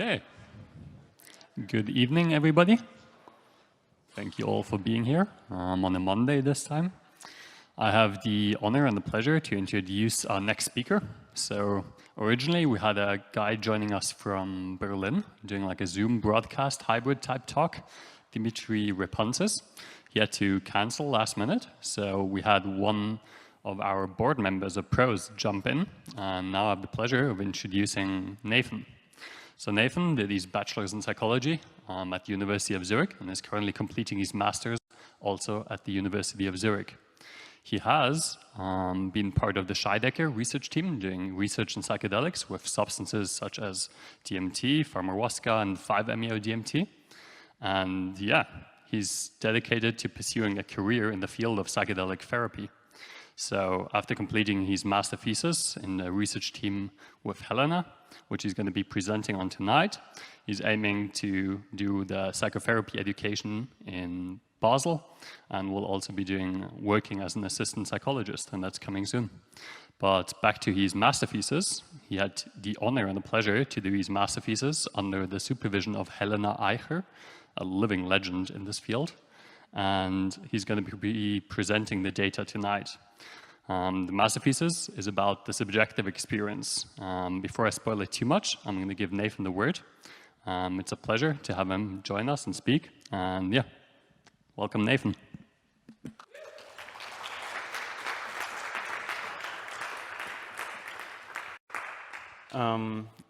Okay. Good evening, everybody. Thank you all for being here on a Monday this time. I have the honor and the pleasure to introduce our next speaker. So originally we had a guy joining us from Berlin doing like a Zoom broadcast hybrid type talk, Dimitri Repunsis. He had to cancel last minute, so we had one of our board members of pros jump in, and now I have the pleasure of introducing Nathan. So Nathan did his bachelor's in psychology at the University of Zurich and is currently completing his master's also at the University of Zurich. He has been part of the Scheidecker research team doing research in psychedelics with substances such as DMT, pharmahuasca, and 5-MeO-DMT. And yeah, he's dedicated to pursuing a career in the field of psychedelic therapy. So after completing his master thesis in the research team with Helena, which he's going to be presenting on tonight, he's aiming to do the psychotherapy education in Basel, and will also be working as an assistant psychologist, and that's coming soon. But back to his master thesis, he had the honor and the pleasure to do his master thesis under the supervision of Helena Eicher, a living legend in this field, and he's going to be presenting the data tonight. The master thesis is about the subjective experience. Before I spoil it too much, I'm going to give Nathan the word. It's a pleasure to have him join us and speak, and yeah. Welcome, Nathan.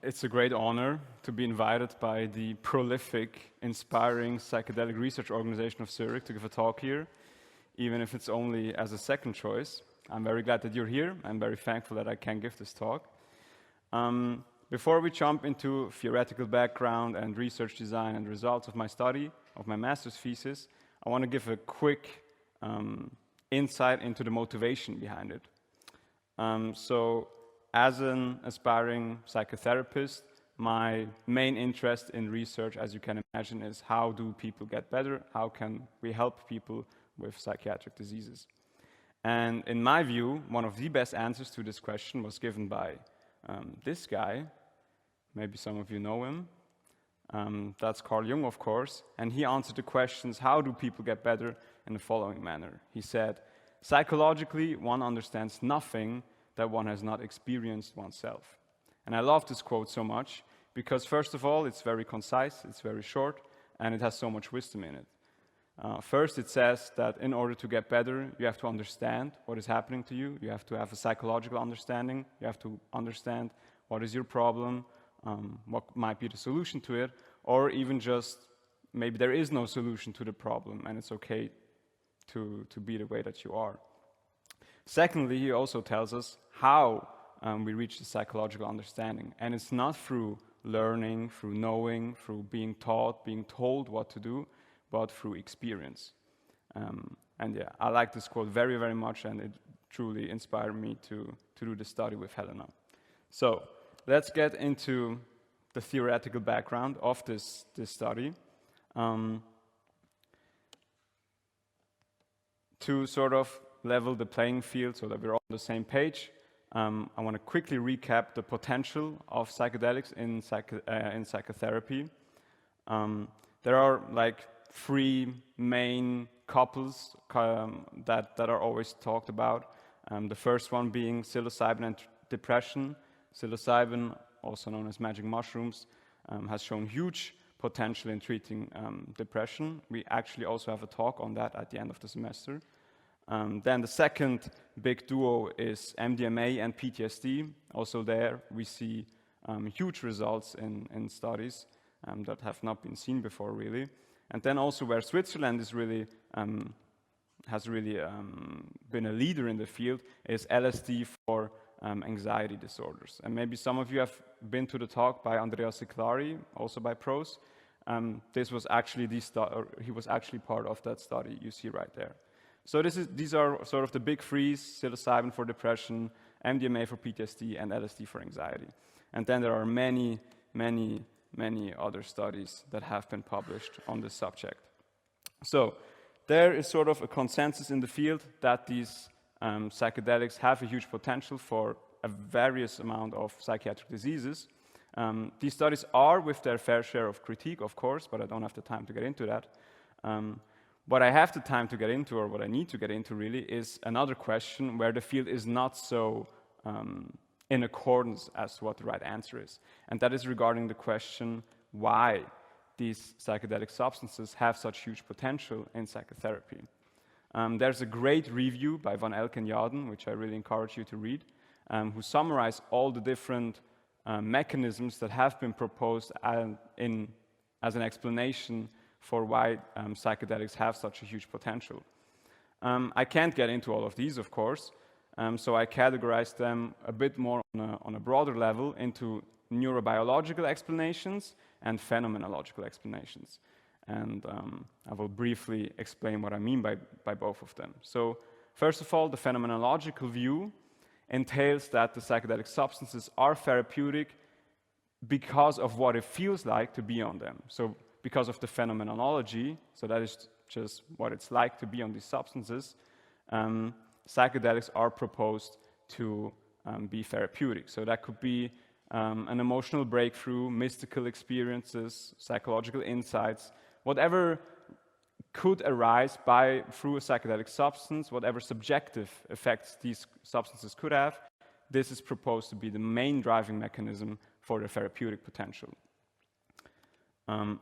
It's a great honor to be invited by the prolific, inspiring psychedelic research organization of Zurich to give a talk here, even if it's only as a second choice. I'm very glad that you're here. I'm very thankful that I can give this talk. Before we jump into theoretical background and research design and results of my study, of my master's thesis, I want to give a quick insight into the motivation behind it. So as an aspiring psychotherapist, my main interest in research, as you can imagine, is how do people get better? How can we help people with psychiatric diseases? And in my view, one of the best answers to this question was given by this guy. Maybe some of you know him. That's Carl Jung, of course, and he answered the questions, how do people get better, in the following manner. He said, psychologically, one understands nothing that one has not experienced oneself. And I love this quote so much, because first of all, it's very concise, it's very short, and it has so much wisdom in it. First, it says that in order to get better, you have to understand what is happening to you, you have to have a psychological understanding, you have to understand what is your problem, what might be the solution to it, or even just maybe there is no solution to the problem and it's okay to be the way that you are. Secondly, he also tells us how we reach the psychological understanding, and it's not through learning, through knowing, through being taught, being told what to do, but through experience. And yeah, I like this quote very, very much, and it truly inspired me to do the study with Helena. So let's get into the theoretical background of this study. To sort of level the playing field so that we're all on the same page, I want to quickly recap the potential of psychedelics in psychotherapy. There are like three main couples that are always talked about. The first one being psilocybin and depression. Psilocybin, also known as magic mushrooms, has shown huge potential in treating depression. We actually also have a talk on that at the end of the semester. Then the second big duo is MDMA and PTSD. Also there we see huge results in studies that have not been seen before, really. And then also where Switzerland is really has really been a leader in the field is LSD for anxiety disorders. And maybe some of you have been to the talk by Andrea Ciclari, also by PROS. This was actually he was actually part of that study you see right there. So these are sort of the big threes: psilocybin for depression, MDMA for PTSD, and LSD for anxiety. And then there are many, many, many other studies that have been published on this subject. So there is sort of a consensus in the field that these psychedelics have a huge potential for a various amount of psychiatric diseases. These studies are with their fair share of critique, of course, but I don't have the time to get into that. What I have the time to get into, or what I need to get into really, is another question where the field is not so in accordance as to what the right answer is. And that is regarding the question why these psychedelic substances have such huge potential in psychotherapy. There's a great review by Van Elk and Yaden, which I really encourage you to read, who summarize all the different mechanisms that have been proposed as an explanation for why psychedelics have such a huge potential. I can't get into all of these, of course, so I categorize them a bit more on a broader level into neurobiological explanations and phenomenological explanations. And I will briefly explain what I mean by both of them. So first of all, the phenomenological view entails that the psychedelic substances are therapeutic because of what it feels like to be on them. So because of the phenomenology, so that is just what it's like to be on these substances, psychedelics are proposed to be therapeutic. So that could be an emotional breakthrough, mystical experiences, psychological insights, whatever could arise through a psychedelic substance, whatever subjective effects these substances could have, this is proposed to be the main driving mechanism for the therapeutic potential.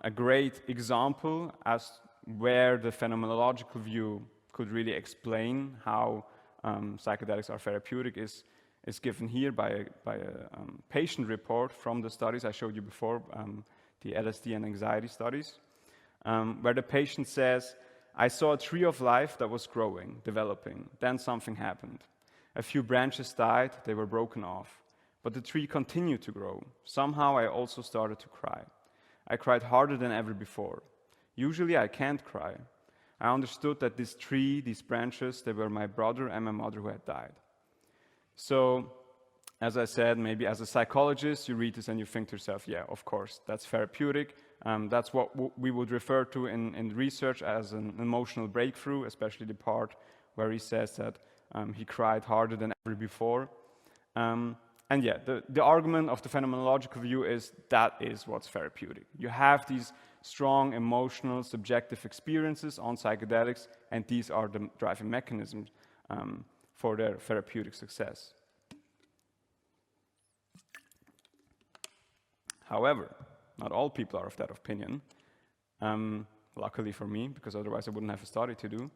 A great example as where the phenomenological view could really explain how psychedelics are therapeutic is given here by a patient report from the studies I showed you before, the LSD and anxiety studies, where the patient says, "I saw a tree of life that was growing, developing. Then something happened. A few branches died, they were broken off. But the tree continued to grow. Somehow I also started to cry. I cried harder than ever before. Usually I can't cry. I understood that this tree, these branches, they were my brother and my mother who had died." So, as I said, maybe as a psychologist, you read this and you think to yourself, yeah, of course, that's therapeutic. That's what we would refer to in research as an emotional breakthrough, especially the part where he says that he cried harder than ever before. And yeah, the argument of the phenomenological view is that is what's therapeutic. You have these strong emotional, subjective experiences on psychedelics, and these are the driving mechanisms for their therapeutic success. However, not all people are of that opinion. Luckily for me, because otherwise I wouldn't have a study to do.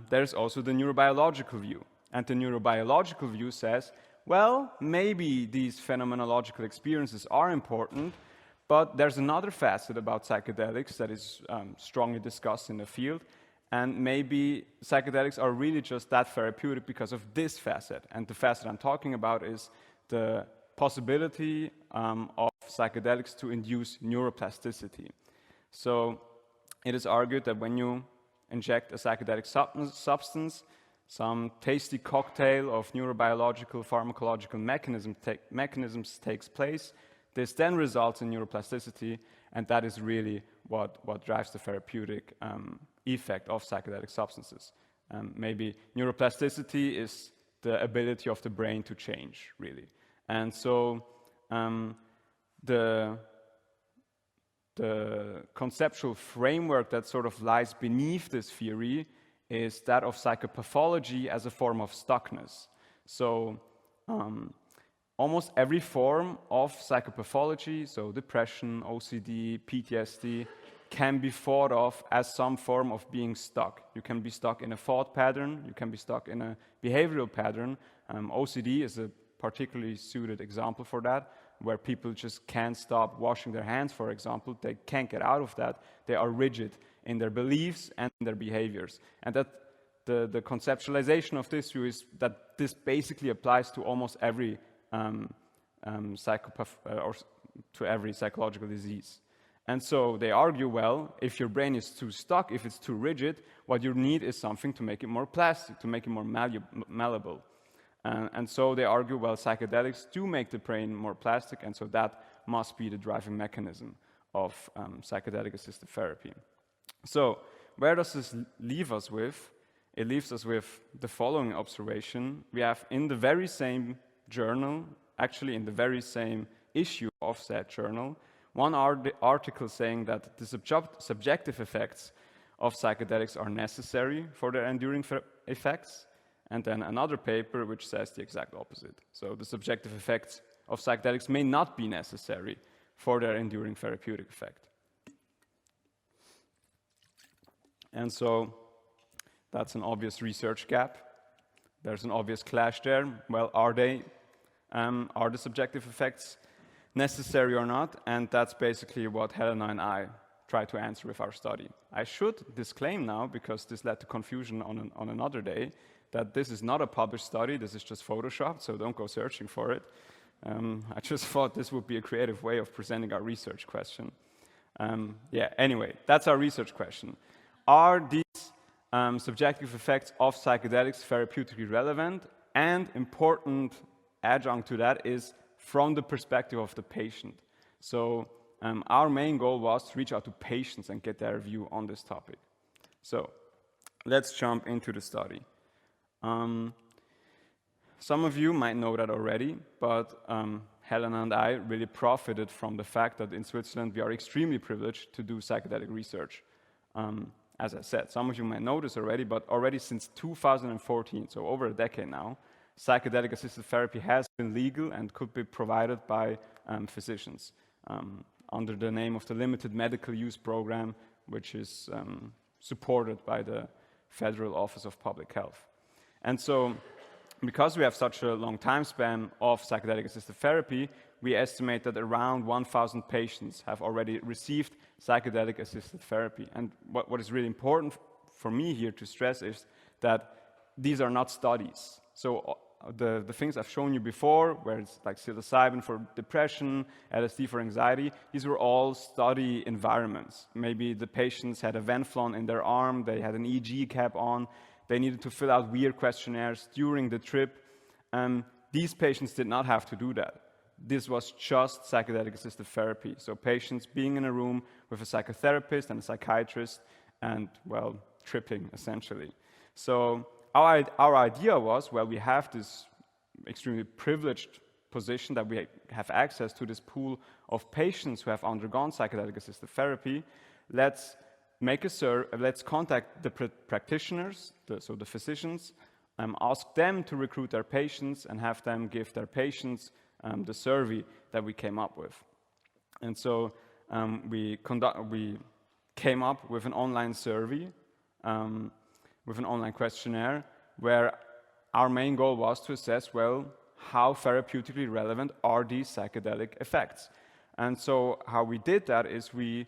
There's also the neurobiological view. And the neurobiological view says, well, maybe these phenomenological experiences are important, but there's another facet about psychedelics that is strongly discussed in the field, and maybe psychedelics are really just that therapeutic because of this facet. And the facet I'm talking about is the possibility of psychedelics to induce neuroplasticity. So it is argued that when you inject a psychedelic substance, some tasty cocktail of neurobiological, pharmacological mechanisms takes place. This then results in neuroplasticity, and that is really what drives the therapeutic effect of psychedelic substances. Maybe neuroplasticity is the ability of the brain to change, really. And so the conceptual framework that sort of lies beneath this theory is that of psychopathology as a form of stuckness. So almost every form of psychopathology, so depression, OCD, PTSD, can be thought of as some form of being stuck. You can be stuck in a thought pattern, you can be stuck in a behavioral pattern. OCD is a particularly suited example for that, where people just can't stop washing their hands, for example. They can't get out of that. They are rigid in their beliefs and their behaviors. And that the conceptualization of this view is that this basically applies to almost every psychopath or to every psychological disease. And so they argue, well, if your brain is too stuck, if it's too rigid, what you need is something to make it more plastic, to make it more malleable. And so they argue, well, psychedelics do make the brain more plastic, and so that must be the driving mechanism of psychedelic-assisted therapy. So where does this leave us with? It leaves us with the following observation. We have in the very same journal, actually in the very same issue of said journal, one article saying that the subjective effects of psychedelics are necessary for their enduring effects, and then another paper which says the exact opposite. So the subjective effects of psychedelics may not be necessary for their enduring therapeutic effect. And so that's an obvious research gap. There's an obvious clash there. Well, are the subjective effects necessary or not? And that's basically what Helena and I try to answer with our study. I should disclaim now, because this led to confusion on another day, that this is not a published study, this is just photoshopped, so don't go searching for it. I just thought this would be a creative way of presenting our research question. Anyway, that's our research question. Are these subjective effects of psychedelics therapeutically relevant? And important adjunct to that is from the perspective of the patient. So our main goal was to reach out to patients and get their view on this topic. So let's jump into the study. Some of you might know that already, but Helena and I really profited from the fact that in Switzerland we are extremely privileged to do psychedelic research. As I said, some of you might know this already, but already since 2014, so over a decade now, psychedelic-assisted therapy has been legal and could be provided by physicians under the name of the Limited Medical Use Program, which is supported by the Federal Office of Public Health. And so, because we have such a long time span of psychedelic-assisted therapy, we estimate that around 1,000 patients have already received psychedelic-assisted therapy. And what is really important for me here to stress is that these are not studies. So the things I've shown you before, where it's like psilocybin for depression, LSD for anxiety, these were all study environments. Maybe the patients had a Venflon in their arm, they had an EEG cap on, they needed to fill out weird questionnaires during the trip. These patients did not have to do that. This was just psychedelic-assisted therapy. So patients being in a room with a psychotherapist and a psychiatrist and, well, tripping, essentially. So our idea was, well, we have this extremely privileged position that we have access to this pool of patients who have undergone psychedelic-assisted therapy. Let's contact the practitioners, so the physicians, ask them to recruit their patients and have them give their patients the survey that we came up with. And so we came up with an online survey, with an online questionnaire, where our main goal was to assess, well, how therapeutically relevant are these psychedelic effects? And so how we did that is we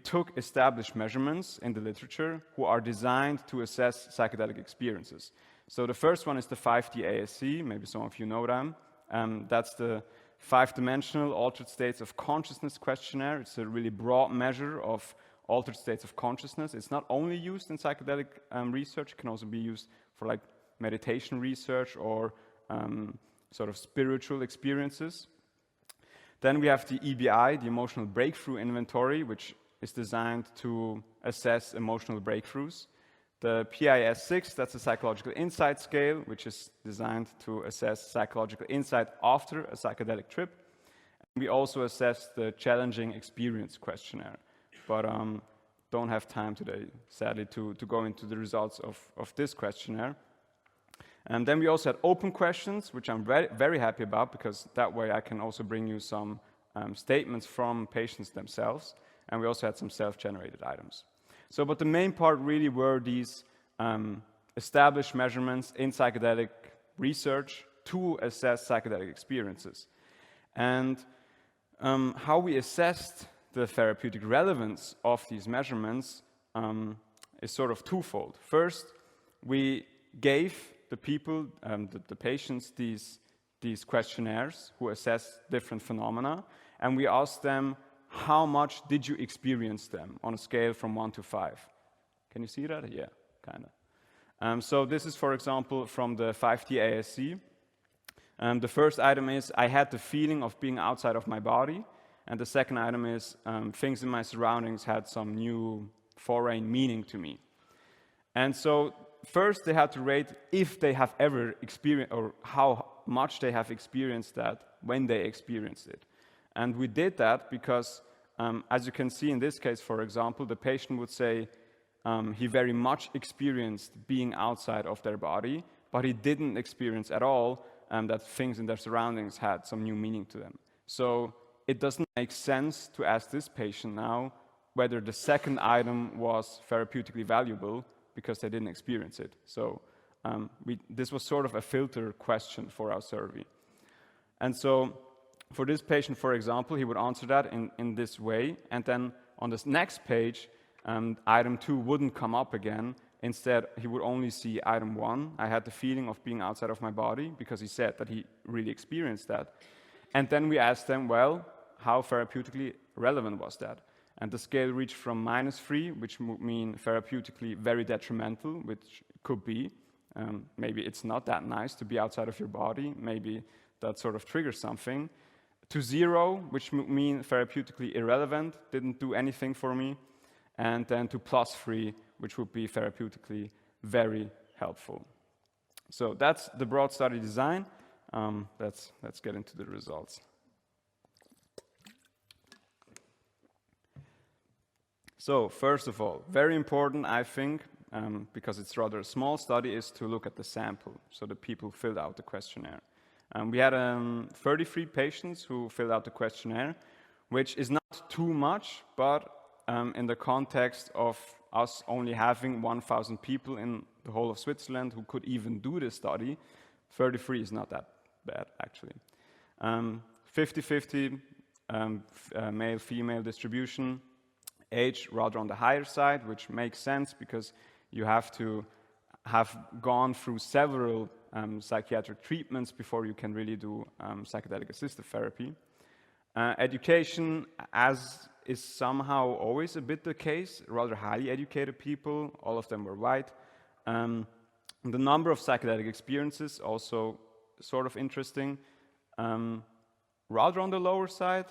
took established measurements in the literature who are designed to assess psychedelic experiences. So the first one is the 5D-ASC, maybe some of you know them. That's the 5-dimensional altered states of consciousness questionnaire. It's a really broad measure of altered states of consciousness. It's not only used in psychedelic research, it can also be used for like meditation research or sort of spiritual experiences. Then we have the EBI, the Emotional Breakthrough Inventory, which is designed to assess emotional breakthroughs. The PIS-6, that's a psychological insight scale, which is designed to assess psychological insight after a psychedelic trip. And we also assess the Challenging Experience Questionnaire, but don't have time today, sadly, to go into the results of this questionnaire. And then we also had open questions, which I'm very, very happy about, because that way I can also bring you some statements from patients themselves. And we also had some self-generated items. So, but the main part really were these established measurements in psychedelic research to assess psychedelic experiences. And how we assessed the therapeutic relevance of these measurements is sort of twofold. First, we gave the people, the patients, these questionnaires who assess different phenomena, and we asked them, how much did you experience them on a scale from 1 to 5? Can you see that? Yeah, kind of. So this is, for example, from the 5D-ASC. The first item is, I had the feeling of being outside of my body. And the second item is, things in my surroundings had some new foreign meaning to me. And so first they had to rate if they have ever experienced, or how much they have experienced that when they experienced it. And we did that because, as you can see in this case, for example, the patient would say he very much experienced being outside of their body, but he didn't experience at all that things in their surroundings had some new meaning to them. So it doesn't make sense to ask this patient now whether the second item was therapeutically valuable because they didn't experience it. So this was sort of a filter question for our survey. And so for this patient, for example, he would answer that in this way, and then on this next page, item 2 wouldn't come up again. Instead, he would only see item 1. I had the feeling of being outside of my body, because he said that he really experienced that. And then we asked them, well, how therapeutically relevant was that? And the scale reached from -3, which would mean therapeutically very detrimental, which could be. Maybe it's not that nice to be outside of your body. Maybe that sort of triggers something. To 0, which would mean therapeutically irrelevant, didn't do anything for me. And then to +3, which would be therapeutically very helpful. So that's the broad study design. Let's get into the results. So first of all, very important, I think, because it's rather a small study, is to look at the sample, so the people filled out the questionnaire. We had 33 patients who filled out the questionnaire, which is not too much, but in the context of us only having 1,000 people in the whole of Switzerland who could even do this study, 33 is not that bad, actually. 50-50 male-female distribution, age rather on the higher side, which makes sense because you have to have gone through several psychiatric treatments before you can really do psychedelic-assisted therapy. Education, as is somehow always a bit the case, rather highly educated people, all of them were white. The number of psychedelic experiences, also sort of interesting, rather on the lower side,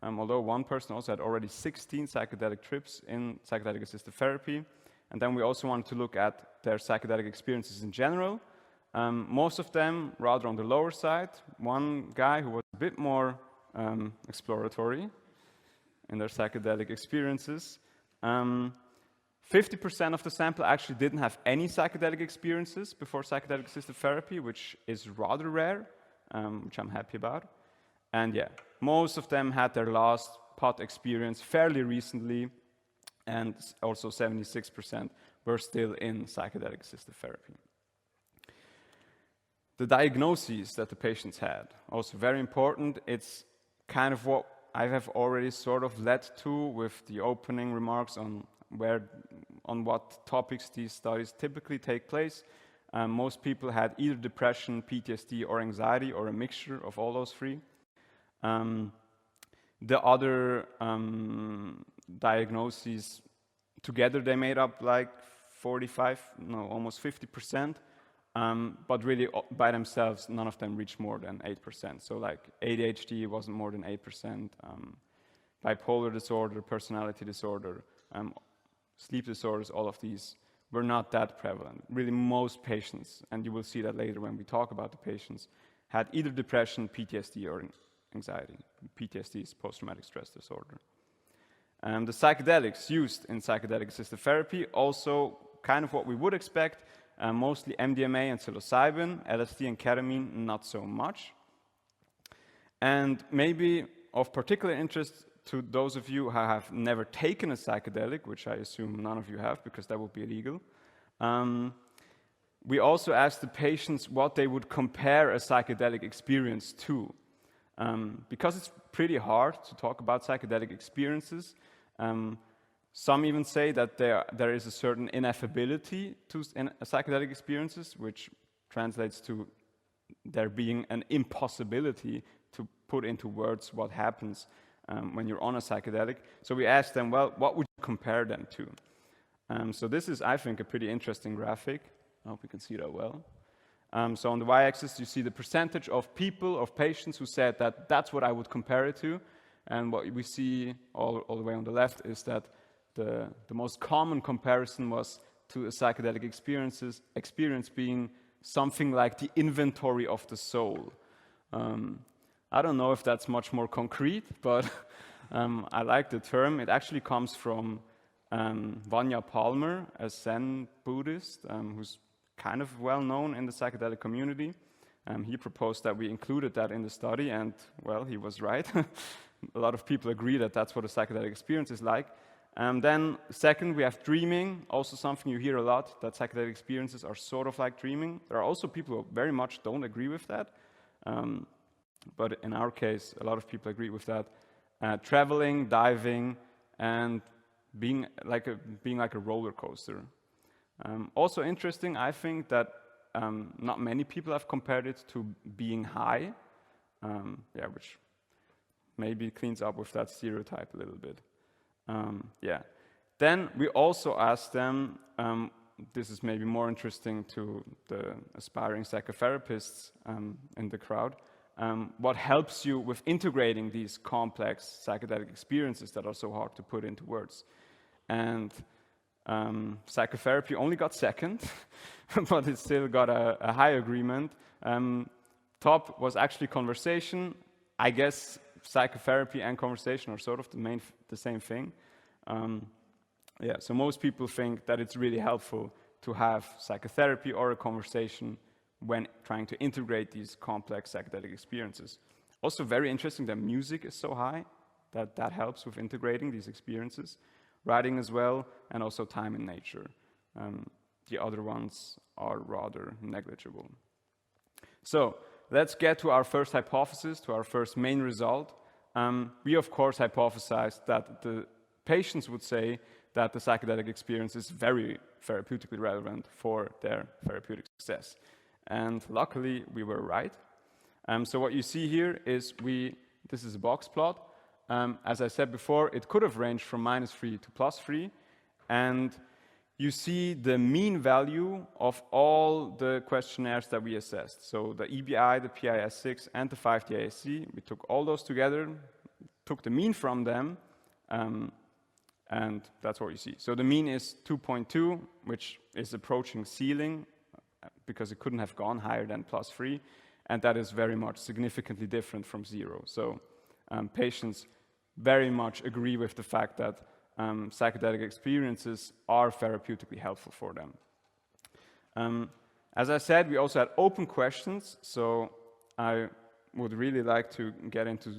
although one person also had already 16 psychedelic trips in psychedelic-assisted therapy. And then we also wanted to look at their psychedelic experiences in general. Most of them rather on the lower side. One guy who was a bit more exploratory in their psychedelic experiences. 50% of the sample actually didn't have any psychedelic experiences before psychedelic-assisted therapy, which is rather rare, which I'm happy about. And yeah, most of them had their last pot experience fairly recently, and also 76% were still in psychedelic-assisted therapy. The diagnoses that the patients had, also very important. It's kind of what I have already sort of led to with the opening remarks on what topics these studies typically take place. Most people had either depression, PTSD, or anxiety, or a mixture of all those three. The other diagnoses together, they made up like almost 50%, but really by themselves, none of them reached more than 8%. So like ADHD wasn't more than 8%, bipolar disorder, personality disorder, sleep disorders, all of these were not that prevalent. Really most patients, and you will see that later when we talk about the patients, had either depression, PTSD, or anxiety. PTSD is post-traumatic stress disorder. The psychedelics used in psychedelic-assisted therapy, also kind of what we would expect, mostly MDMA and psilocybin, LSD and ketamine, not so much. And maybe of particular interest to those of you who have never taken a psychedelic, which I assume none of you have because that would be illegal, we also asked the patients what they would compare a psychedelic experience to. Because it's pretty hard to talk about psychedelic experiences, some even say that there is a certain ineffability to psychedelic experiences, which translates to there being an impossibility to put into words what happens when you're on a psychedelic. So we asked them, well, what would you compare them to? So this is, I think, a pretty interesting graphic. I hope you can see that well. So on the y-axis, you see the percentage of people, of patients who said that that's what I would compare it to. And what we see all the way on the left is that the most common comparison was to a psychedelic experience being something like the inventory of the soul. I don't know if that's much more concrete, but I like the term. It actually comes from Vanya Palmer, a Zen Buddhist who's kind of well known in the psychedelic community. He proposed that we included that in the study, and well, he was right. A lot of people agree that that's what a psychedelic experience is like. Then second, we have dreaming, also something you hear a lot, that psychedelic experiences are sort of like dreaming. There are also people who very much don't agree with that. But in our case, a lot of people agree with that. Traveling, diving, and being like a roller coaster. Also interesting, I think that not many people have compared it to being high, which maybe cleans up with that stereotype a little bit. Then we also asked them, this is maybe more interesting to the aspiring psychotherapists in the crowd, what helps you with integrating these complex psychedelic experiences that are so hard to put into words. And psychotherapy only got second, but it still got a high agreement. Top was actually conversation. I guess psychotherapy and conversation are sort of the same thing. So most people think that it's really helpful to have psychotherapy or a conversation when trying to integrate these complex psychedelic experiences. Also very interesting that music is so high, that helps with integrating these experiences. Writing as well, and also time in nature. The other ones are rather negligible. So let's get to our first hypothesis, to our first main result. We of course hypothesized that the patients would say that the psychedelic experience is very therapeutically relevant for their therapeutic success. And luckily, we were right. So what you see here is this is a box plot. As I said before, it could have ranged from -3 to +3. And you see the mean value of all the questionnaires that we assessed. So the EBI, the PIS-6, and the 5-DASC, we took all those together, took the mean from them, and that's what you see. So the mean is 2.2, which is approaching ceiling, because it couldn't have gone higher than +3, and that is very much significantly different from 0. So patients very much agree with the fact that psychedelic experiences are therapeutically helpful for them. As I said, we also had open questions, so I would really like to get into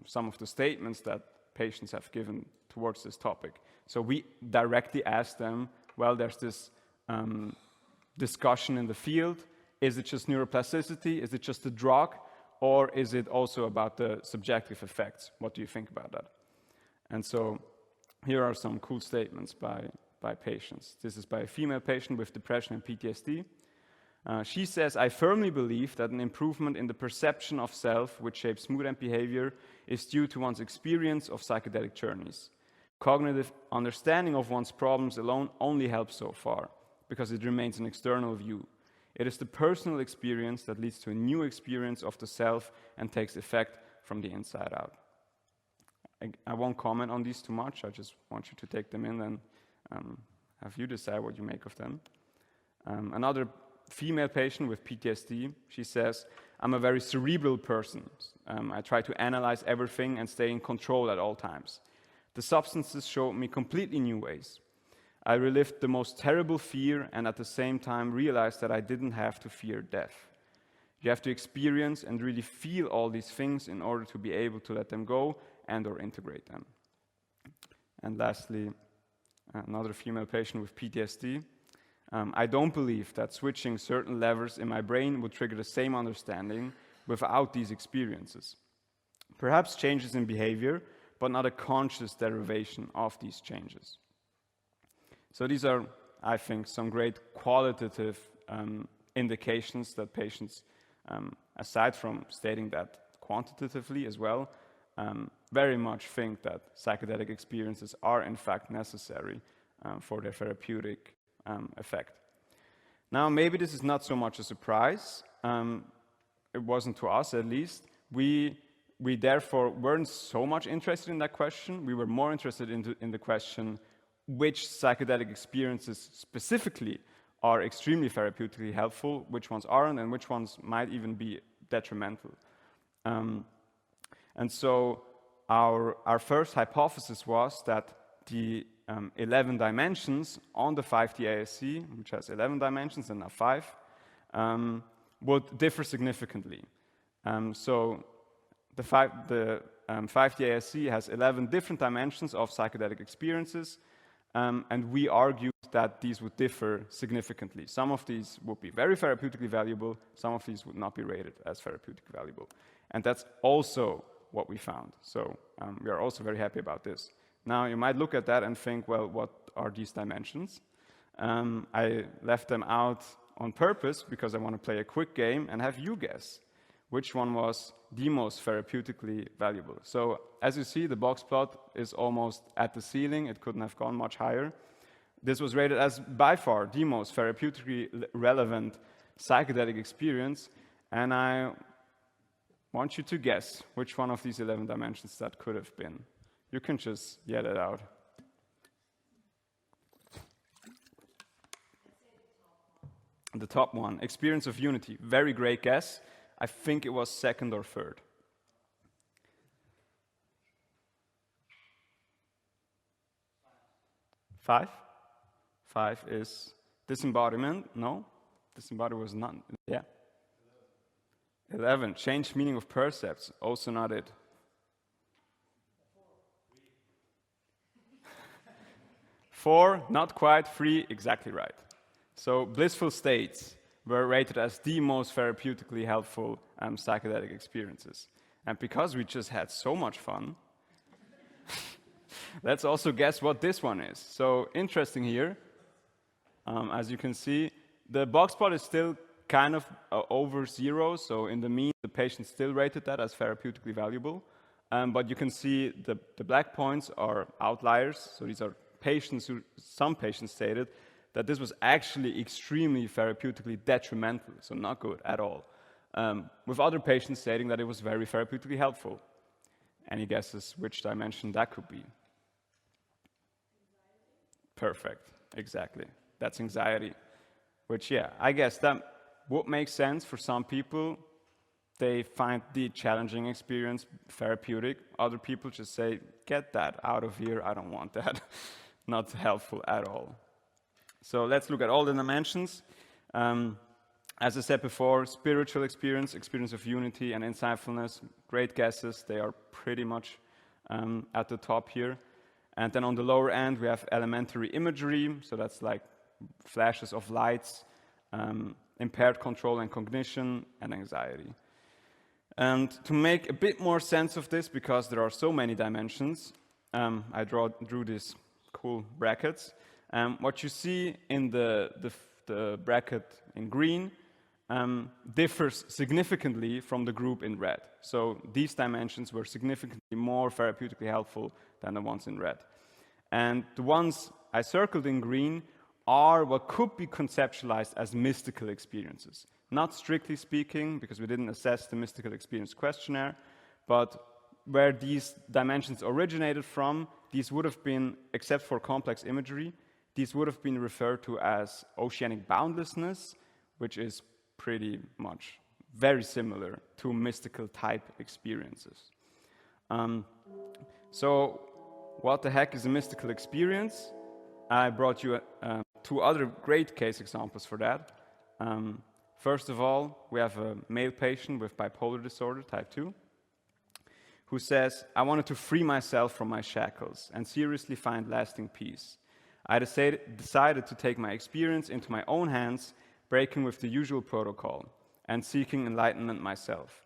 some of the statements that patients have given towards this topic. So we directly asked them, well, there's this discussion in the field. Is it just neuroplasticity? Is it just a drug? Or is it also about the subjective effects? What do you think about that? And so here are some cool statements by patients. This is by a female patient with depression and PTSD. She says, I firmly believe that an improvement in the perception of self, which shapes mood and behavior, is due to one's experience of psychedelic journeys. Cognitive understanding of one's problems alone only helps so far, because it remains an external view. It is the personal experience that leads to a new experience of the self and takes effect from the inside out. I won't comment on these too much. I just want you to take them in and have you decide what you make of them. Another female patient with PTSD, she says, I'm a very cerebral person. I try to analyze everything and stay in control at all times. The substances showed me completely new ways. I relived the most terrible fear and at the same time realized that I didn't have to fear death. You have to experience and really feel all these things in order to be able to let them go and or integrate them. And lastly, another female patient with PTSD. I don't believe that switching certain levers in my brain would trigger the same understanding without these experiences. Perhaps changes in behavior, but not a conscious derivation of these changes. So these are, I think, some great qualitative indications that patients, aside from stating that quantitatively as well, very much think that psychedelic experiences are in fact necessary for their therapeutic effect. Now, maybe this is not so much a surprise. It wasn't to us, at least. We therefore weren't so much interested in that question. We were more interested in the question, which psychedelic experiences specifically are extremely therapeutically helpful, which ones aren't, and which ones might even be detrimental. And so our first hypothesis was that the 11 dimensions on the 5D ASC, which has 11 dimensions and now 5, would differ significantly. So the 5D ASC has 11 different dimensions of psychedelic experiences, and we argued that these would differ significantly. Some of these would be very therapeutically valuable, some of these would not be rated as therapeutically valuable. And that's also what we found. So we are also very happy about this. Now, you might look at that and think, well, what are these dimensions? I left them out on purpose because I want to play a quick game and have you guess which one was the most therapeutically valuable. So as you see, the box plot is almost at the ceiling. It couldn't have gone much higher. This was rated as by far the most therapeutically relevant psychedelic experience, and I want you to guess which one of these 11 dimensions that could have been. You can just yell it out. The top one, experience of unity. Very great guess. I think it was second or third. Five? 5 is disembodiment. No? Disembodiment was none. Yeah. 11, change meaning of percepts. Also not it. 4, not quite. 3, exactly right. So blissful states were rated as the most therapeutically helpful psychedelic experiences. And because we just had so much fun, let's also guess what this one is. So interesting here, as you can see, the box plot is still kind of over 0, so in the mean, the patient still rated that as therapeutically valuable. But you can see the black points are outliers, so these are patients who, some patients stated that this was actually extremely therapeutically detrimental, so not good at all, with other patients stating that it was very therapeutically helpful. Any guesses which dimension that could be? Perfect, exactly. That's anxiety, which, yeah, I guess that would make sense for some people. They find the challenging experience therapeutic. Other people just say, get that out of here, I don't want that. Not helpful at all. So let's look at all the dimensions. As I said before, spiritual experience, experience of unity and insightfulness, great guesses. They are pretty much at the top here. And then on the lower end, we have elementary imagery. So that's like flashes of lights, impaired control and cognition, and anxiety. And to make a bit more sense of this, because there are so many dimensions, I drew these cool brackets. What you see in the bracket in green differs significantly from the group in red. So these dimensions were significantly more therapeutically helpful than the ones in red. And the ones I circled in green are what could be conceptualized as mystical experiences. Not strictly speaking, because we didn't assess the mystical experience questionnaire, but where these dimensions originated from, these would have been, except for complex imagery, these would have been referred to as oceanic boundlessness, which is pretty much very similar to mystical type experiences. So what the heck is a mystical experience? I brought you 2 other great case examples for that. First of all, we have a male patient with bipolar disorder, type 2, who says, I wanted to free myself from my shackles and seriously find lasting peace. I decided to take my experience into my own hands, breaking with the usual protocol and seeking enlightenment myself.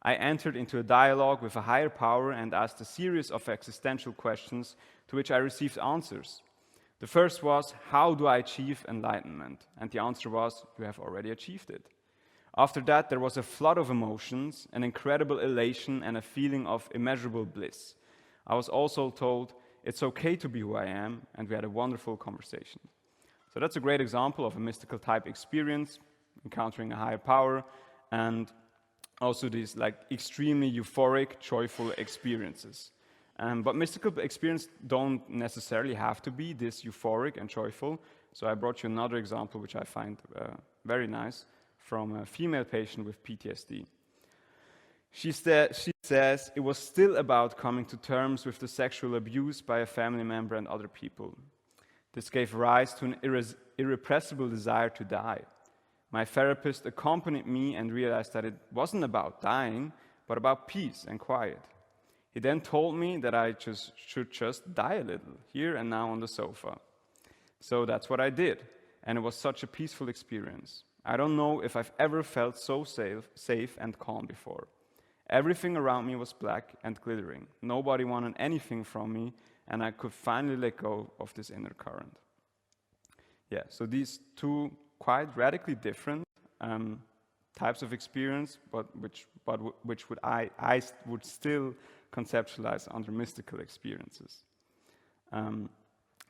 I entered into a dialogue with a higher power and asked a series of existential questions to which I received answers. The first was, how do I achieve enlightenment? And the answer was, you have already achieved it. After that, there was a flood of emotions, an incredible elation, and a feeling of immeasurable bliss. I was also told, it's okay to be who I am, and we had a wonderful conversation. So that's a great example of a mystical type experience, encountering a higher power, and also these like extremely euphoric, joyful experiences. But mystical experiences don't necessarily have to be this euphoric and joyful. So I brought you another example, which I find very nice, from a female patient with PTSD. She says it was still about coming to terms with the sexual abuse by a family member and other people. This gave rise to an irrepressible desire to die. My therapist accompanied me and realized that it wasn't about dying, but about peace and quiet. He then told me that I should just die a little, here and now on the sofa. So that's what I did, and it was such a peaceful experience. I don't know if I've ever felt so safe and calm before. Everything around me was black and glittering. Nobody wanted anything from me, and I could finally let go of this inner current. Yeah, so these two quite radically different types of experience, but which I would still conceptualize under mystical experiences.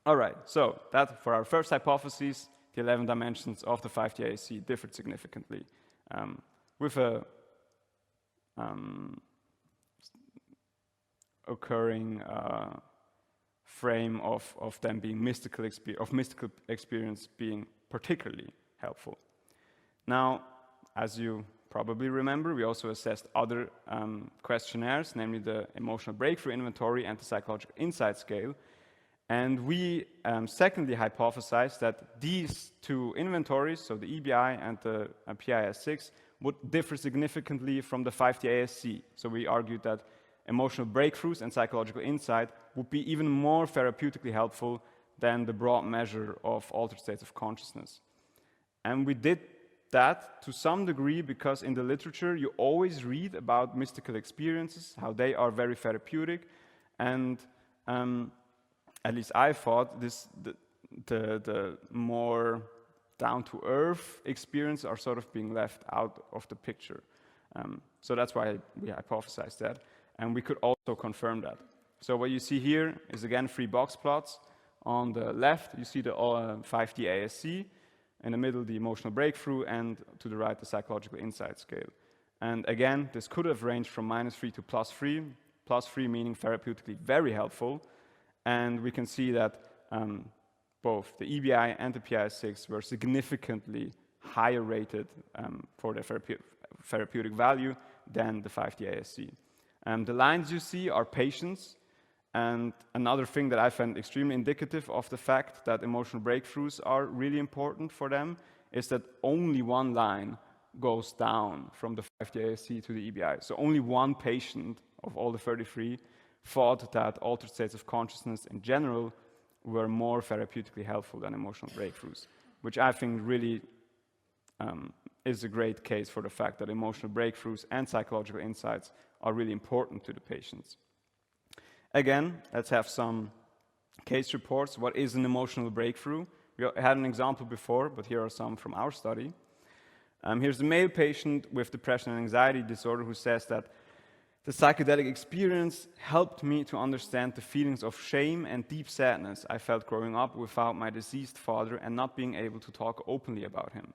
All right, so that for our first hypothesis, the 11 dimensions of the 5D-ASC differed significantly, with a occurring frame of them being mystical experience being particularly helpful. Now, as you probably remember, we also assessed other questionnaires, namely the Emotional Breakthrough Inventory and the Psychological Insight Scale. And we secondly hypothesized that these two inventories, so the EBI and the PIS-6, would differ significantly from the 5D-ASC. So we argued that emotional breakthroughs and psychological insight would be even more therapeutically helpful than the broad measure of altered states of consciousness. And we did that to some degree because in the literature you always read about mystical experiences, how they are very therapeutic, and at least I thought the more down-to-earth experience are sort of being left out of the picture. So that's why we hypothesized that, and we could also confirm that. So what you see here is again 3 box plots. On the left you see the 5D-ASC, in the middle the emotional breakthrough, and to the right the psychological insight scale. And again, this could have ranged from -3 to +3, +3 meaning therapeutically very helpful. And we can see that both the EBI and the PIS-6 were significantly higher rated for their therapeutic value than the 5D-ASC. The lines you see are patients, and another thing that I found extremely indicative of the fact that emotional breakthroughs are really important for them is that only one line goes down from the 5D-ASC to the EBI. So only one patient of all the 33 thought that altered states of consciousness in general were more therapeutically helpful than emotional breakthroughs, which I think really is a great case for the fact that emotional breakthroughs and psychological insights are really important to the patients. Again, let's have some case reports. What is an emotional breakthrough? We had an example before, but here are some from our study. Here's a male patient with depression and anxiety disorder who says that the psychedelic experience helped me to understand the feelings of shame and deep sadness I felt growing up without my deceased father and not being able to talk openly about him.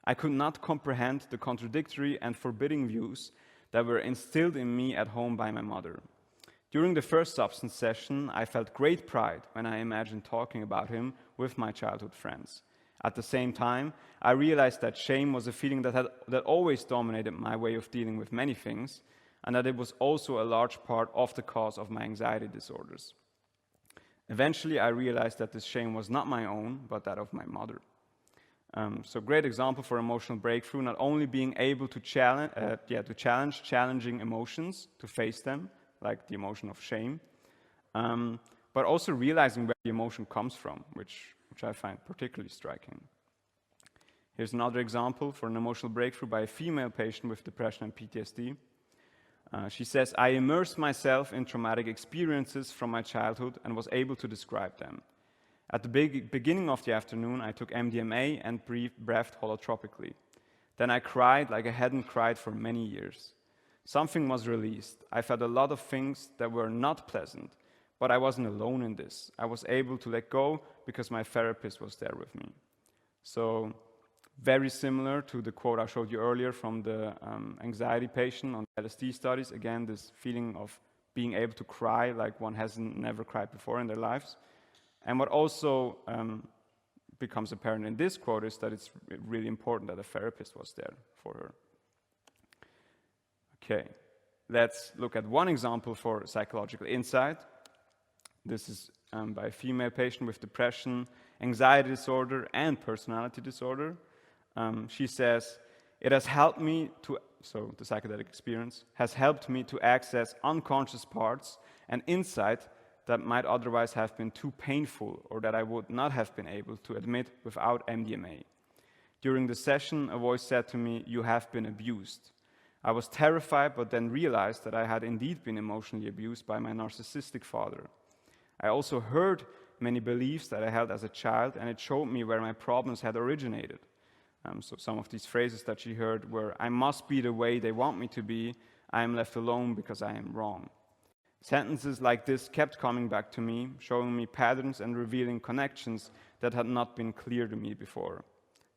I could not comprehend the contradictory and forbidding views that were instilled in me at home by my mother. During the first substance session, I felt great pride when I imagined talking about him with my childhood friends. At the same time, I realized that shame was a feeling that always dominated my way of dealing with many things, and that it was also a large part of the cause of my anxiety disorders. Eventually, I realized that this shame was not my own, but that of my mother. So great example for emotional breakthrough, not only being able to challenge challenging emotions, to face them, like the emotion of shame, but also realizing where the emotion comes from, which I find particularly striking. Here's another example for an emotional breakthrough by a female patient with depression and PTSD. She says, I immersed myself in traumatic experiences from my childhood and was able to describe them. At the beginning of the afternoon, I took MDMA and breathed holotropically. Then I cried like I hadn't cried for many years. Something was released. I felt a lot of things that were not pleasant, but I wasn't alone in this. I was able to let go because my therapist was there with me. So very similar to the quote I showed you earlier from the anxiety patient on LSD studies. Again, this feeling of being able to cry like one has never cried before in their lives. And what also becomes apparent in this quote is that it's really important that a therapist was there for her. Okay, let's look at one example for psychological insight. This is by a female patient with depression, anxiety disorder, and personality disorder. She says, "It has helped me to," so the psychedelic experience, "has helped me to access unconscious parts and insight that might otherwise have been too painful or that I would not have been able to admit without MDMA. During the session, a voice said to me, 'You have been abused.' I was terrified, but then realized that I had indeed been emotionally abused by my narcissistic father. I also heard many beliefs that I held as a child, and it showed me where my problems had originated." So some of these phrases that she heard were, "I must be the way they want me to be. I am left alone because I am wrong." Sentences like this kept coming back to me, showing me patterns and revealing connections that had not been clear to me before.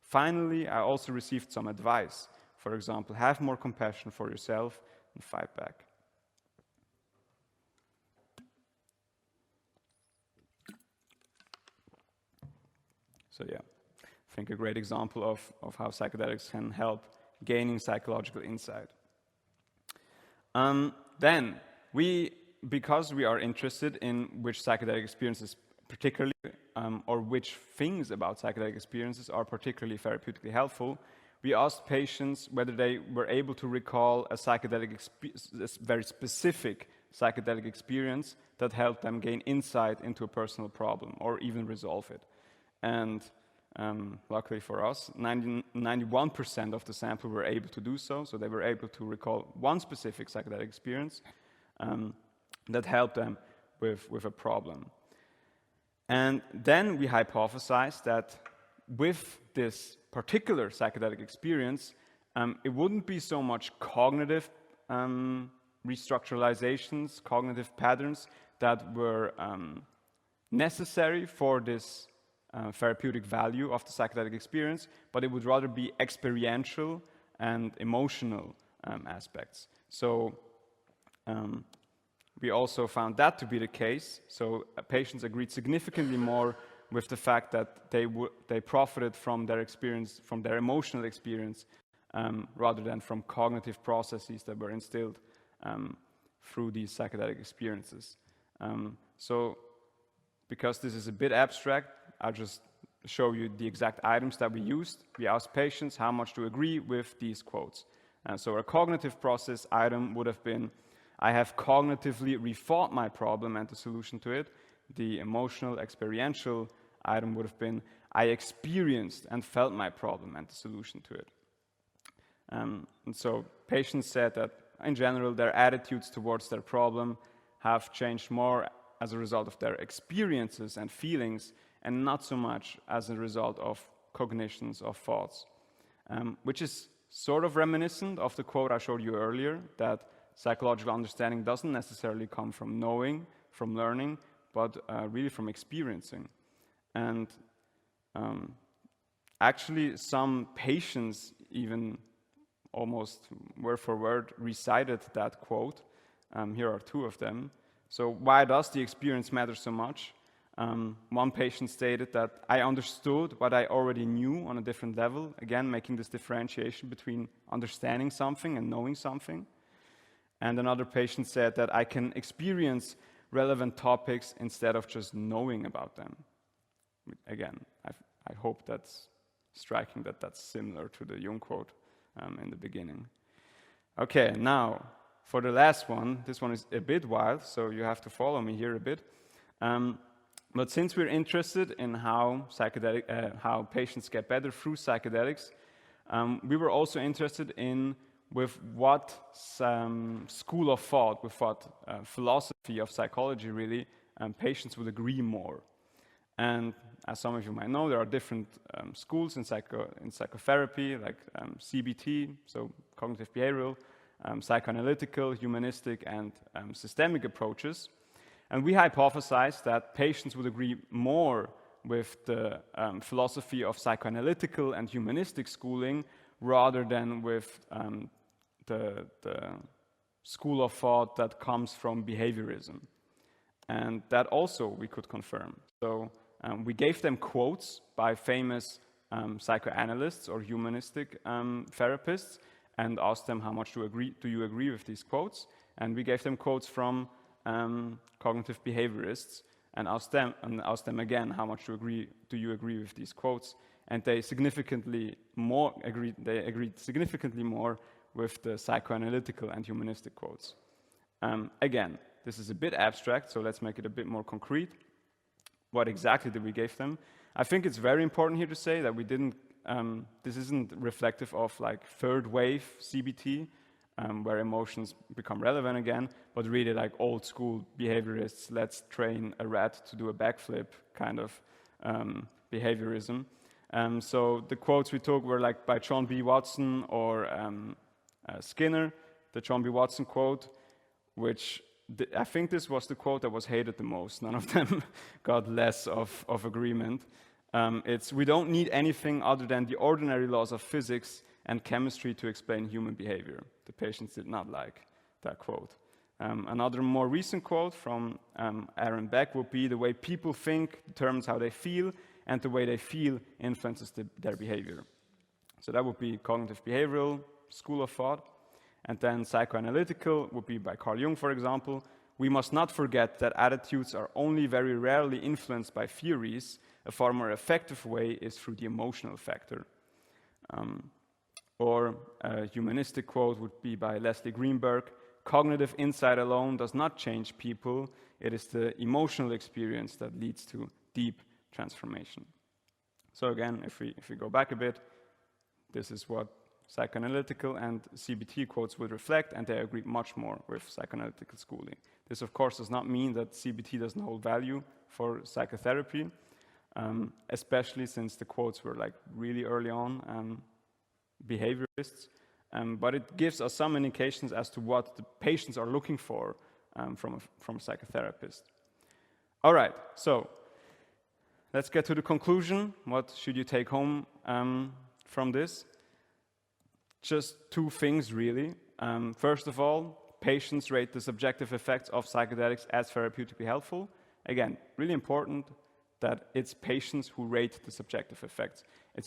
Finally, I also received some advice. For example, have more compassion for yourself and fight back. So yeah, I think a great example of how psychedelics can help gaining psychological insight. Then, because we are interested in which psychedelic experiences particularly, or which things about psychedelic experiences are particularly therapeutically helpful, we asked patients whether they were able to recall a very specific psychedelic experience that helped them gain insight into a personal problem or even resolve it. And luckily for us, 91% of the sample were able to do so. So they were able to recall one specific psychedelic experience that helped them with a problem. And then we hypothesized that with this particular psychedelic experience, it wouldn't be so much cognitive restructuralizations, cognitive patterns that were necessary for this therapeutic value of the psychedelic experience, but it would rather be experiential and emotional aspects. So we also found that to be the case. So patients agreed significantly more with the fact that they profited from their experience, from their emotional experience, rather than from cognitive processes that were instilled through these psychedelic experiences. So because this is a bit abstract, I'll just show you the exact items that we used. We asked patients how much to agree with these quotes. So a cognitive process item would have been, "I have cognitively rethought my problem and the solution to it." The emotional, experiential item would have been, "I experienced and felt my problem and the solution to it." And so patients said that, in general, their attitudes towards their problem have changed more as a result of their experiences and feelings, and not so much as a result of cognitions or thoughts, which is sort of reminiscent of the quote I showed you earlier, that psychological understanding doesn't necessarily come from knowing, from learning, but really from experiencing. And actually, some patients even almost word for word recited that quote. Here are two of them. So why does the experience matter so much? One patient stated that, "I understood what I already knew on a different level," again, making this differentiation between understanding something and knowing something. And another patient said that, "I can experience relevant topics instead of just knowing about them." Again, I hope that's striking, that that's similar to the Jung quote in the beginning. Okay, now, for the last one, this one is a bit wild, so you have to follow me here a bit. But since we're interested in how patients get better through psychedelics, we were also interested in with what school of thought, with what philosophy of psychology really, patients would agree more. And as some of you might know, there are different schools in psychotherapy, like CBT, so cognitive behavioral, psychoanalytical, humanistic, and systemic approaches. And we hypothesized that patients would agree more with the philosophy of psychoanalytical and humanistic schooling rather than with the school of thought that comes from behaviorism. And that also we could confirm. So we gave them quotes by famous psychoanalysts or humanistic therapists and asked them how much do you agree with these quotes? And we gave them quotes from cognitive behaviorists and asked them again how much do you agree with these quotes? And they agreed significantly more with the psychoanalytical and humanistic quotes. Again, this is a bit abstract, so let's make it a bit more concrete. What exactly did we give them? I think it's very important here to say that we didn't, this isn't reflective of like third wave CBT, where emotions become relevant again, but really like old school behaviorists, let's train a rat to do a backflip kind of behaviorism. So the quotes we took were like by John B. Watson or Skinner, the John B. Watson quote, which I think this was the quote that was hated the most. None of them got less of agreement. It's, we don't need anything other than the ordinary laws of physics and chemistry to explain human behavior. The patients did not like that quote. Another more recent quote from Aaron Beck would be, the way people think determines how they feel, and the way they feel influences their behavior. So that would be cognitive behavioral school of thought. And then psychoanalytical would be by Carl Jung, for example. We must not forget that attitudes are only very rarely influenced by theories. A far more effective way is through the emotional factor. Or a humanistic quote would be by Leslie Greenberg. Cognitive insight alone does not change people. It is the emotional experience that leads to deep transformation. So again, if we go back a bit, this is what psychoanalytical and CBT quotes would reflect, and they agree much more with psychoanalytical schooling. This, of course, does not mean that CBT doesn't hold value for psychotherapy, especially since the quotes were like really early on behaviorists, but it gives us some indications as to what the patients are looking for from a psychotherapist. All right, so let's get to the conclusion. What should you take home from this? Just two things, really. First of all, patients rate the subjective effects of psychedelics as therapeutically helpful. Again, really important that it's patients who rate the subjective effects.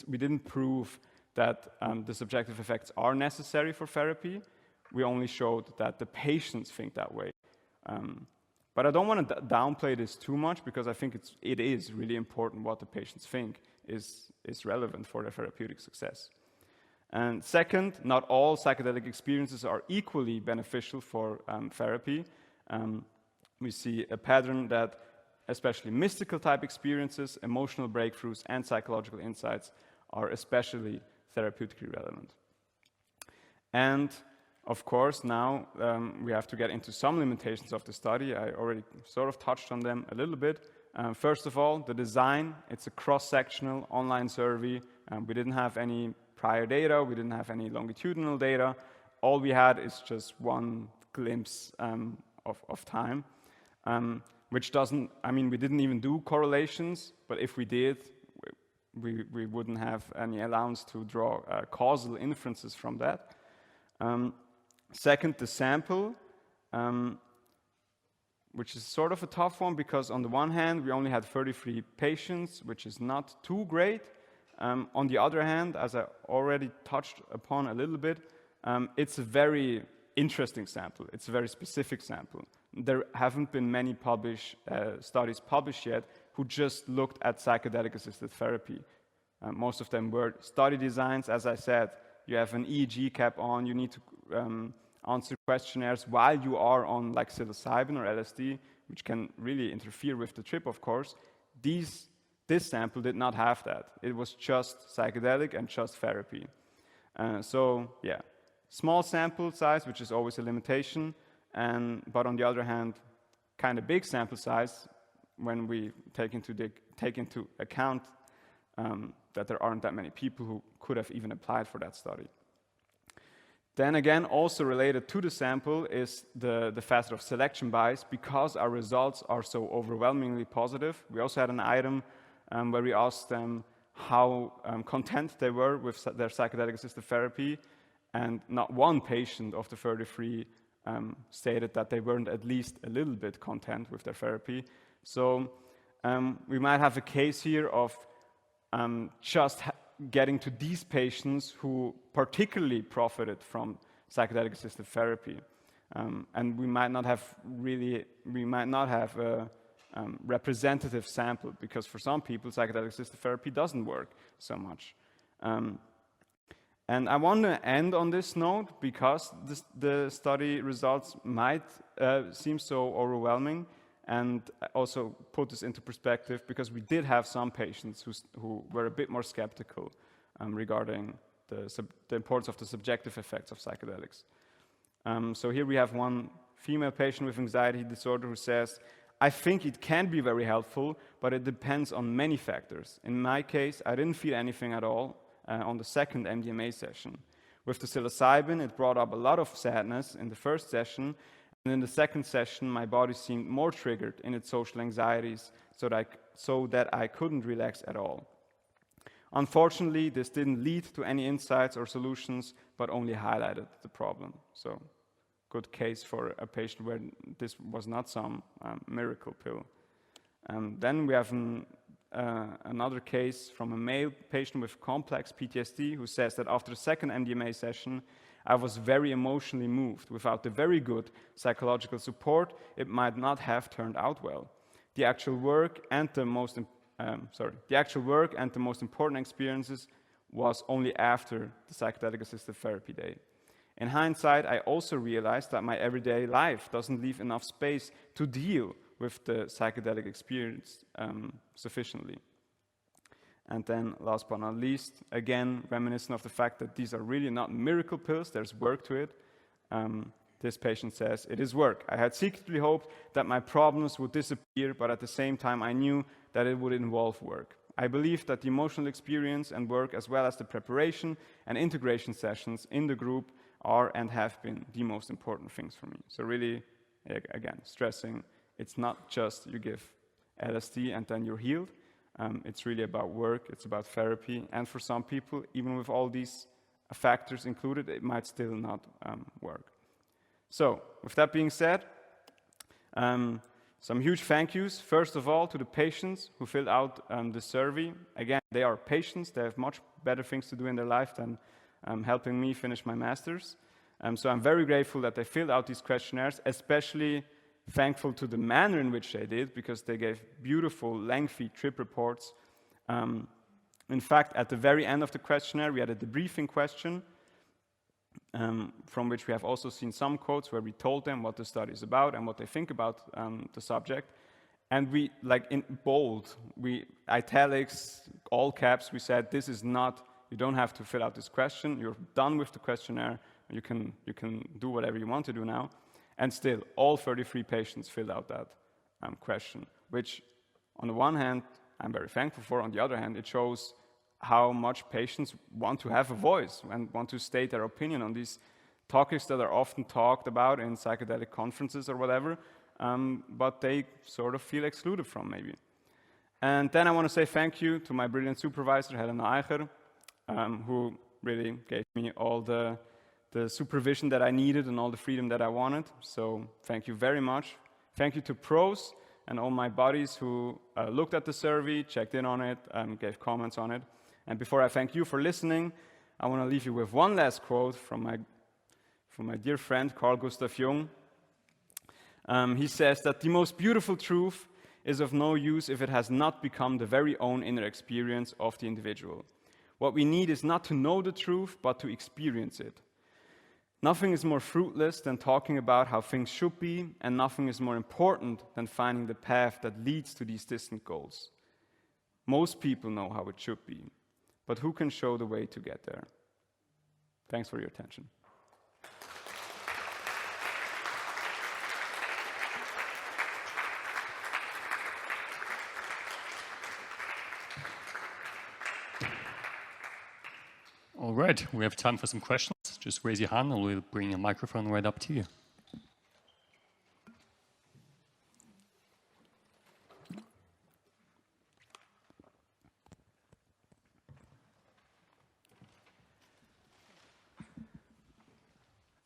We didn't prove that the subjective effects are necessary for therapy. We only showed that the patients think that way. But I don't want to downplay this too much, because I think it is really important what the patients think is relevant for their therapeutic success. And second, not all psychedelic experiences are equally beneficial for therapy. We see a pattern that especially mystical type experiences, emotional breakthroughs, and psychological insights are especially therapeutically relevant. And of course, now we have to get into some limitations of the study. I already sort of touched on them a little bit. First of all, the design, it's a cross-sectional online survey. We didn't have any prior data, we didn't have any longitudinal data. All we had is just one glimpse of time, which doesn't, I mean, we didn't even do correlations, but if we did, we wouldn't have any allowance to draw causal inferences from that. Second, the sample, which is sort of a tough one, because on the one hand, we only had 33 patients, which is not too great. On the other hand, as I already touched upon a little bit, it's a very interesting sample. It's a very specific sample. There haven't been many studies published yet who just looked at psychedelic-assisted therapy. Most of them were study designs. As I said, you have an EEG cap on, you need to answer questionnaires while you are on like psilocybin or LSD, which can really interfere with the trip, of course. This sample did not have that. It was just psychedelic and just therapy. So yeah, small sample size, which is always a limitation, but on the other hand, kind of big sample size when we take into account that there aren't that many people who could have even applied for that study. Then again, also related to the sample is the facet of selection bias. Because our results are so overwhelmingly positive, we also had an item where we asked them how content they were with their psychedelic-assisted therapy, and not one patient of the 33 stated that they weren't at least a little bit content with their therapy. So we might have a case here of just getting to these patients who particularly profited from psychedelic-assisted therapy. And we might not have a representative sample, because for some people, psychedelic-assisted therapy doesn't work so much. And I want to end on this note, because the study results might seem so overwhelming, and also put this into perspective, because we did have some patients who were a bit more skeptical regarding the importance of the subjective effects of psychedelics. So here we have one female patient with anxiety disorder who says, "I think it can be very helpful, but it depends on many factors. In my case, I didn't feel anything at all on the second MDMA session. With the psilocybin, it brought up a lot of sadness in the first session, and in the second session, my body seemed more triggered in its social anxieties, so that I couldn't relax at all. Unfortunately, this didn't lead to any insights or solutions, but only highlighted the problem." So, good case for a patient where this was not some miracle pill. Then we have another case from a male patient with complex PTSD who says that after the second MDMA session, "I was very emotionally moved. Without the very good psychological support, it might not have turned out well. The actual work and the most important experiences was only after the psychedelic-assisted therapy day. In hindsight, I also realized that my everyday life doesn't leave enough space to deal with the psychedelic experience sufficiently." And then, last but not least, again, reminiscent of the fact that these are really not miracle pills, there's work to it. This patient says, "It is work. I had secretly hoped that my problems would disappear, but at the same time I knew that it would involve work. I believe that the emotional experience and work, as well as the preparation and integration sessions in the group, are and have been the most important things for me." So really, again, stressing, it's not just you give LSD and then you're healed. It's really about work, it's about therapy, and for some people, even with all these factors included, it might still not work. So, with that being said, some huge thank yous, first of all, to the patients who filled out the survey. Again, they are patients, they have much better things to do in their life than helping me finish my master's. So I'm very grateful that they filled out these questionnaires, especially thankful to the manner in which they did, because they gave beautiful, lengthy trip reports. In fact, at the very end of the questionnaire, we had a debriefing question, from which we have also seen some quotes where we told them what the study is about and what they think about the subject. And we, like in bold, italics, all caps, we said, "This is not, you don't have to fill out this question, you're done with the questionnaire, you can do whatever you want to do now." And still, all 33 patients filled out that question, which on the one hand, I'm very thankful for. On the other hand, it shows how much patients want to have a voice and want to state their opinion on these topics that are often talked about in psychedelic conferences or whatever, but they sort of feel excluded from maybe. And then I want to say thank you to my brilliant supervisor, Helena Eicher, who really gave me all the supervision that I needed and all the freedom that I wanted. So thank you very much. Thank you to pros and all my buddies who looked at the survey, checked in on it, gave comments on it. And before I thank you for listening, I want to leave you with one last quote from my dear friend, Carl Gustav Jung. He says that the most beautiful truth is of no use if it has not become the very own inner experience of the individual. What we need is not to know the truth, but to experience it. Nothing is more fruitless than talking about how things should be, and nothing is more important than finding the path that leads to these distant goals. Most people know how it should be, but who can show the way to get there? Thanks for your attention. All right, we have time for some questions. Just raise your hand and we'll bring a microphone right up to you.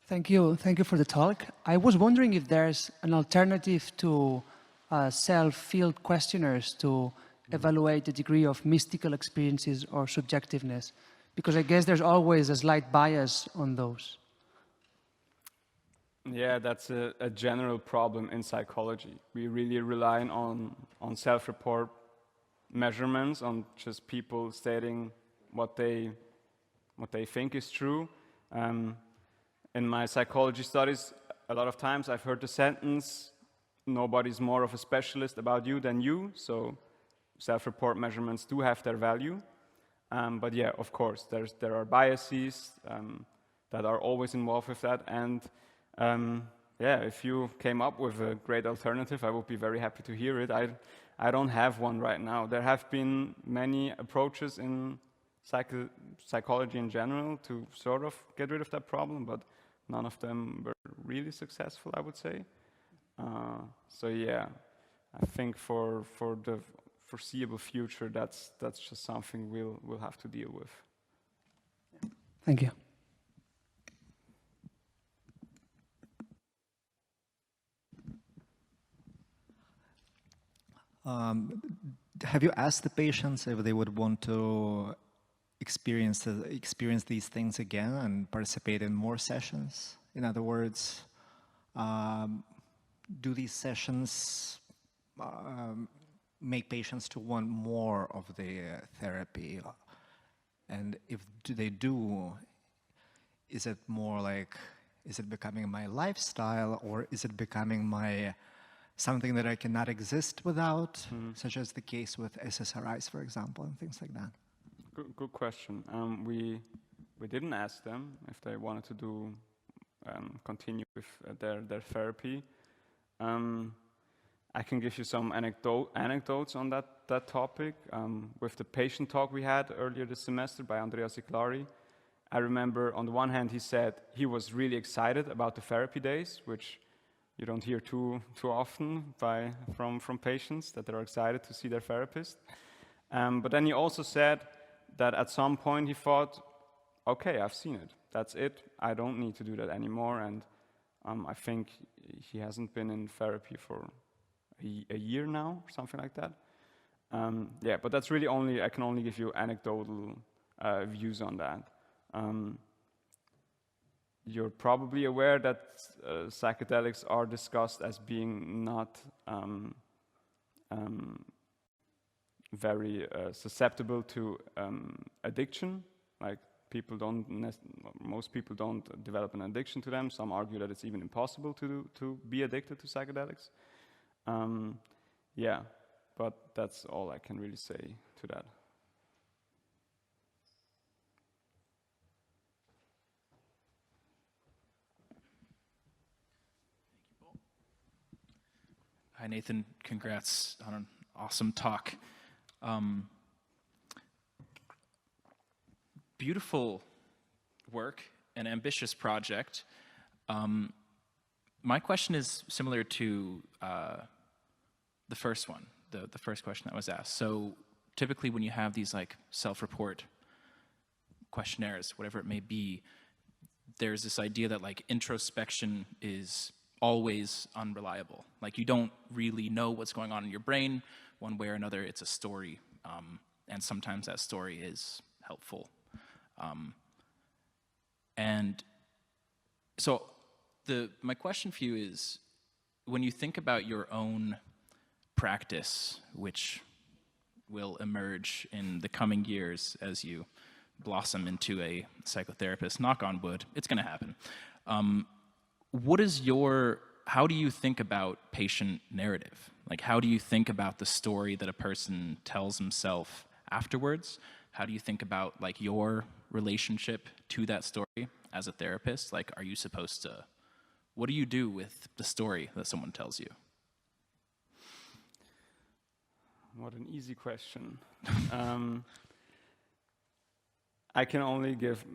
Thank you for the talk. I was wondering if there's an alternative to self-field questionnaires to evaluate the degree of mystical experiences or subjectiveness, because I guess there's always a slight bias on those. Yeah, that's a general problem in psychology. We really rely on self-report measurements, on just people stating what they think is true. In my psychology studies, a lot of times I've heard the sentence, "Nobody's more of a specialist about you than you," so self-report measurements do have their value. But yeah, of course, there are biases that are always involved with that. And yeah, if you came up with a great alternative, I would be very happy to hear it. I don't have one right now. There have been many approaches in psychology in general to sort of get rid of that problem, but none of them were really successful, I would say. So yeah, I think for the foreseeable future, that's just something we'll have to deal with. Thank you. Have you asked the patients if they would want to experience these things again and participate in more sessions? In other words, do these sessions make patients to want more of the therapy? And if they do, is it more like, is it becoming my lifestyle, or is it becoming my something that I cannot exist without, such as the case with SSRIs, for example, and things like that? Good question. We didn't ask them if they wanted to do continue with their therapy. I can give you some anecdotes on that topic. With the patient talk we had earlier this semester by Andrea Ciclari, I remember on the one hand he said he was really excited about the therapy days, which you don't hear too often from patients, that they're excited to see their therapist. But then he also said that at some point he thought, okay, I've seen it. That's it. I don't need to do that anymore. And I think he hasn't been in therapy for a year now, or something like that. Yeah, but that's really I can only give you anecdotal views on that. You're probably aware that psychedelics are discussed as being not very susceptible to addiction. Like most people don't develop an addiction to them. Some argue that it's even impossible to be addicted to psychedelics. Yeah, but that's all I can really say to that. Hi, Nathan. Congrats on an awesome talk. Beautiful work, an ambitious project. My question is similar to the first one, the first question that was asked. So typically when you have these like self-report questionnaires, whatever it may be, there's this idea that like introspection is always unreliable. Like you don't really know what's going on in your brain. One way or another, it's a story. And sometimes that story is helpful. And so my question for you is, when you think about your own practice, which will emerge in the coming years as you blossom into a psychotherapist, knock on wood, it's going to happen. How do you think about patient narrative? Like, how do you think about the story that a person tells himself afterwards? How do you think about like your relationship to that story as a therapist? Like, are you supposed to, what do you do with the story that someone tells you? What an easy question. I can only give,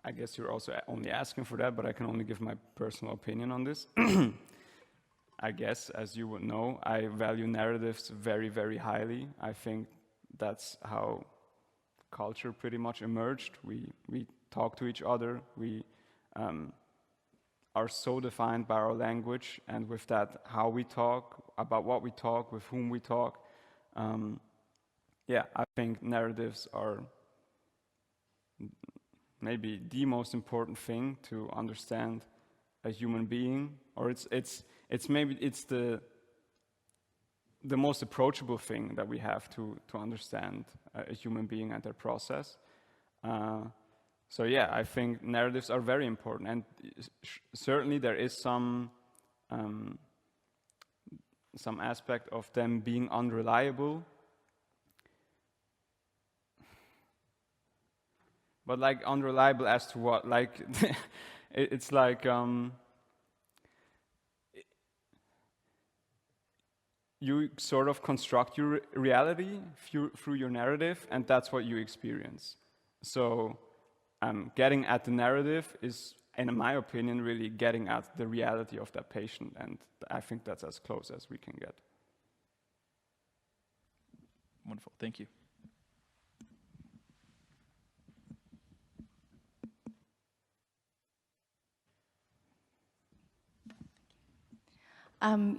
I guess you're also only asking for that, but I can only give my personal opinion on this. I guess, as you would know, I value narratives very, very highly. I think that's how culture pretty much emerged. We talk to each other. We are so defined by our language, and with that, how we talk, about what we talk, with whom we talk. Yeah, I think narratives are maybe the most important thing to understand a human being, or it's maybe it's the most approachable thing that we have to understand a human being and their process. So yeah, I think narratives are very important, and certainly there is some aspect of them being unreliable. But like unreliable as to what? Like it's like you sort of construct your reality through your narrative, and that's what you experience. So getting at the narrative is, in my opinion, really getting at the reality of that patient, and I think that's as close as we can get. Wonderful, thank you.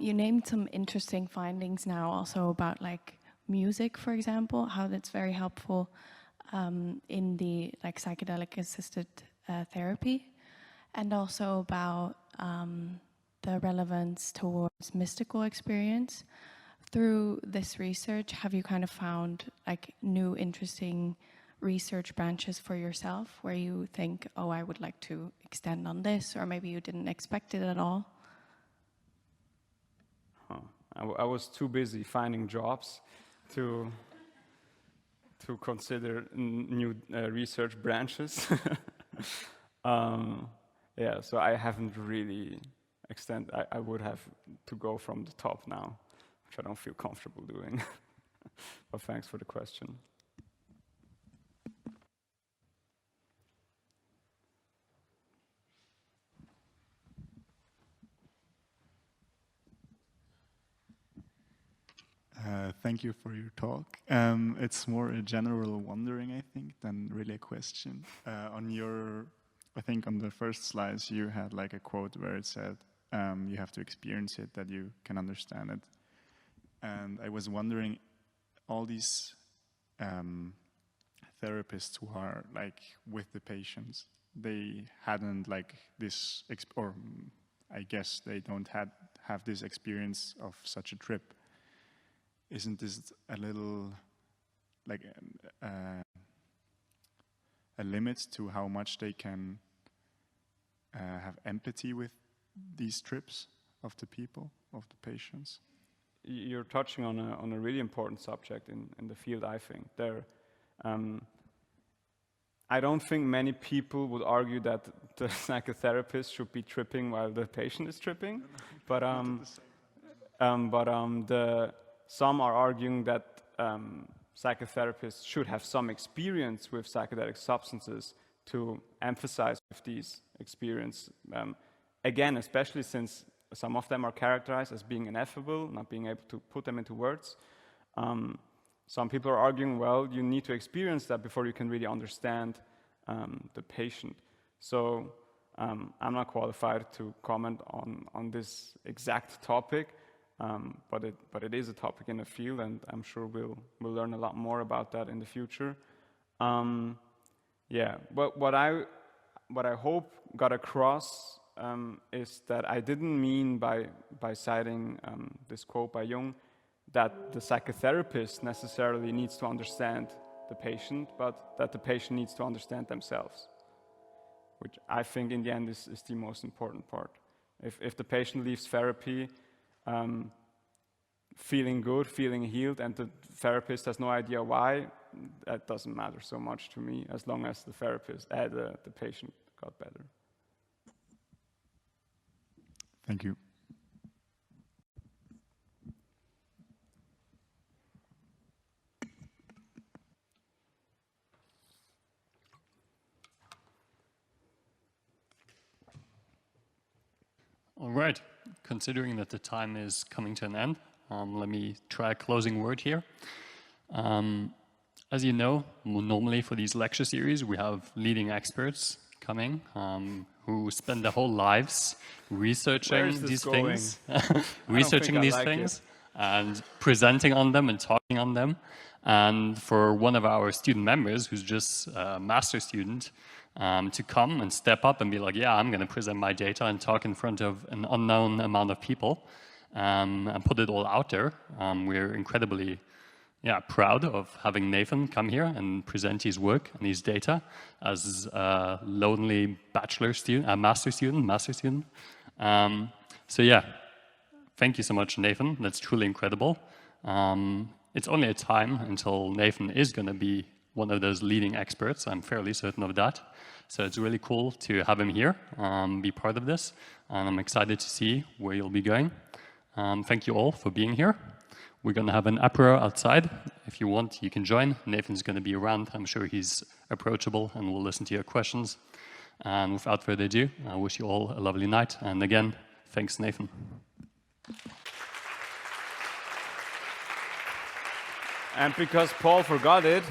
You named some interesting findings now also about like music, for example, how that's very helpful in the like psychedelic-assisted therapy, and also about the relevance towards mystical experience. Through this research, have you kind of found like new interesting research branches for yourself where you think, oh, I would like to extend on this, or maybe you didn't expect it at all? I was too busy finding jobs to consider new research branches. Yeah, so I haven't really extended. I would have to go from the top now, which I don't feel comfortable doing. But thanks for the question. Thank you for your talk. It's more a general wondering, I think, than really a question. I think on the first slides you had like a quote where it said, you have to experience it that you can understand it. And I was wondering, all these therapists who are like with the patients, they hadn't like this, or I guess they don't have this experience of such a trip. Isn't this a little like a limit to how much they can have empathy with these trips of the people, of the patients? You're touching on a really important subject in the field, I think. I don't think many people would argue that the psychotherapist should be tripping while the patient is tripping, but some are arguing that psychotherapists should have some experience with psychedelic substances to emphasize with these experience. Again, especially since some of them are characterized as being ineffable, not being able to put them into words. Some people are arguing, well, you need to experience that before you can really understand the patient. So I'm not qualified to comment on this exact topic. But it is a topic in the field, and I'm sure we'll learn a lot more about that in the future. Yeah, but what I hope got across is that I didn't mean by citing this quote by Jung that the psychotherapist necessarily needs to understand the patient, but that the patient needs to understand themselves, which I think in the end is the most important part. If the patient leaves therapy feeling good, feeling healed, and the therapist has no idea why, that doesn't matter so much to me, as long as the patient got better. Thank you. All right, considering that the time is coming to an end, let me try a closing word here. As you know, normally for these lecture series, we have leading experts coming, who spend their whole lives researching these things, researching these things, and presenting on them and talking on them. And for one of our student members, who's just a master student, to come and step up and be like, yeah, I'm going to present my data and talk in front of an unknown amount of people, and put it all out there. We're incredibly proud of having Nathan come here and present his work and his data as a lonely master student. So yeah, thank you so much, Nathan. That's truly incredible. It's only a time until Nathan is going to be one of those leading experts. I'm fairly certain of that. So it's really cool to have him here, be part of this, and I'm excited to see where you'll be going. Thank you all for being here. We're going to have an apéro outside. If you want, you can join. Nathan's going to be around. I'm sure he's approachable and will listen to your questions. And without further ado, I wish you all a lovely night. And again, thanks, Nathan. And because Paul forgot it,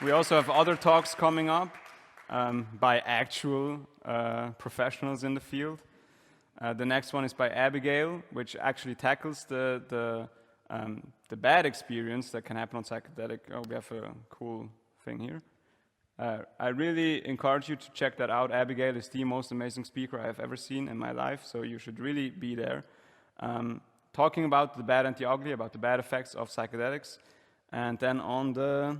we also have other talks coming up by actual professionals in the field. The next one is by Abigail, which actually tackles the bad experience that can happen on psychedelic. Oh, we have a cool thing here. I really encourage you to check that out. Abigail is the most amazing speaker I have ever seen in my life, so you should really be there. Talking about the bad and the ugly, about the bad effects of psychedelics. And then on the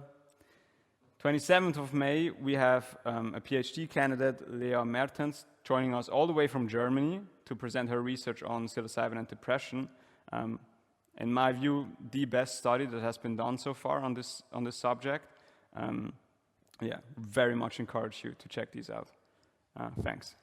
27th of May, we have a PhD candidate, Lea Mertens, joining us all the way from Germany to present her research on psilocybin and depression. In my view, the best study that has been done so far on this subject. Yeah, very much encourage you to check these out. Thanks.